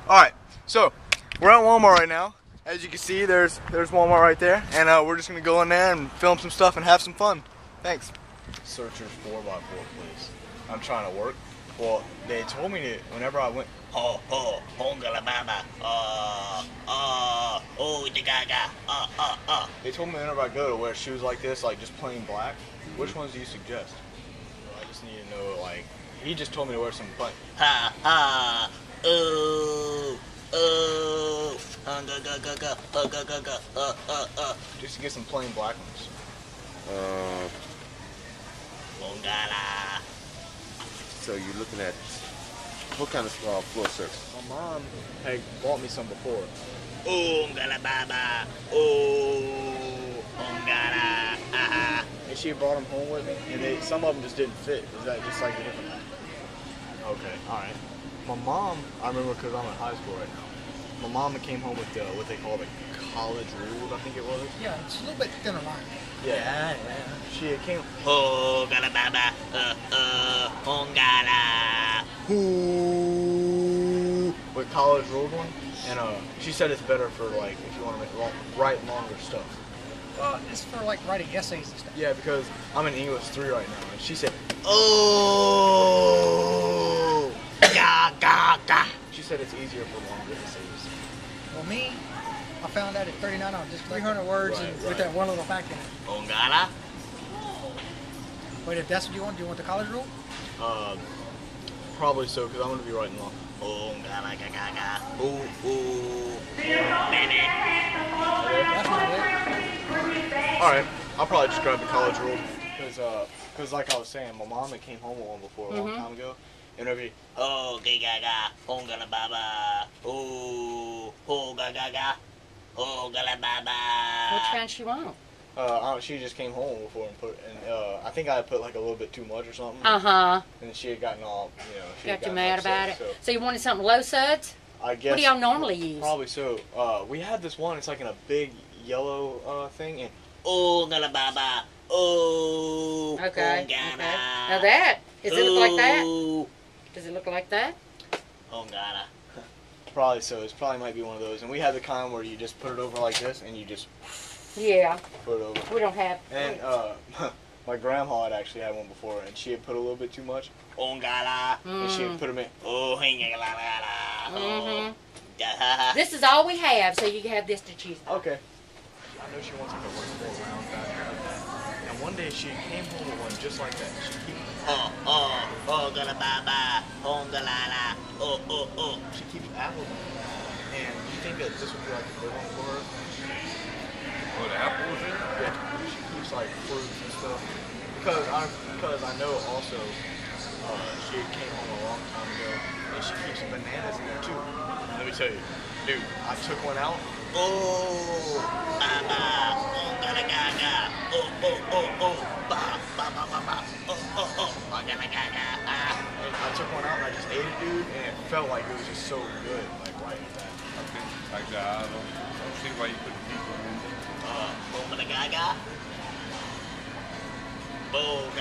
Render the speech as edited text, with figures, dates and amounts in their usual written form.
Alright, so we're at Walmart right now. As you can see, there's Walmart right there, and we're just gonna go in there and film some stuff and have some fun. Thanks. Search your 4x4, please. I'm trying to work. Well, they told me to whenever I went. They told me whenever I go to wear shoes like this, like just plain black. Which ones do you suggest? I just need to know, like, he just told me to wear some plain. Just to get some plain black ones. So you're looking at what kind of floor surface? My mom had bought me some before. And she brought them home with me, and some of them just didn't fit. Is that just like a different? Okay, all right. My mom, I remember because I'm in high school right now. My mom came home with what they call the college rules, I think it was. Yeah, it's a little bit thinner line. Yeah. She came. With college ruled one, and she said it's better for like if you want to write longer stuff. Well, it's for like writing essays and stuff. Yeah, because I'm in English 3 right now, and she said, She said it's easier for longer essays. Well, me, I found out at 39 on just 300 words with that one little fact in it. Wait, if that's what you want, do you want the college rule? Probably so, because I'm going to be writing long. That's not it. Alright, I'll probably just grab the college rule. Because like I was saying, my mom had came home with one before a long time ago. And whenever you, Which kind she want? she just came home before and I think I put like a little bit too much or something. And she had gotten all, she Got had you gotten mad upset, about it? So you wanted something low suds? I guess. What do y'all normally use? Probably so. We had this one. It's like in a big yellow thing, and Okay. Now that, does it look like that? Does it look like that? Probably so. It probably might be one of those. And we had the kind where you just put it over like this, and you just Yeah. put it over. We don't have. And my grandma had actually had one before, and she had put a little bit too much. And she had put them in. This is all we have, so you can have this to choose from. Okay. I know she wants like a workable round back like that. And one day she came home with one just like that. She keeps apples. And do you think that this would be like a good one for her? Oh, the apples? Yeah. She keeps like fruits and stuff. Because I know also she came home a long time ago and she keeps bananas in there too. Let me tell you, dude, I took one out. I took one out and I just ate it, dude, and it felt like it was just so good, like right at that. I think like that. I don't see why you put people in there. Boom,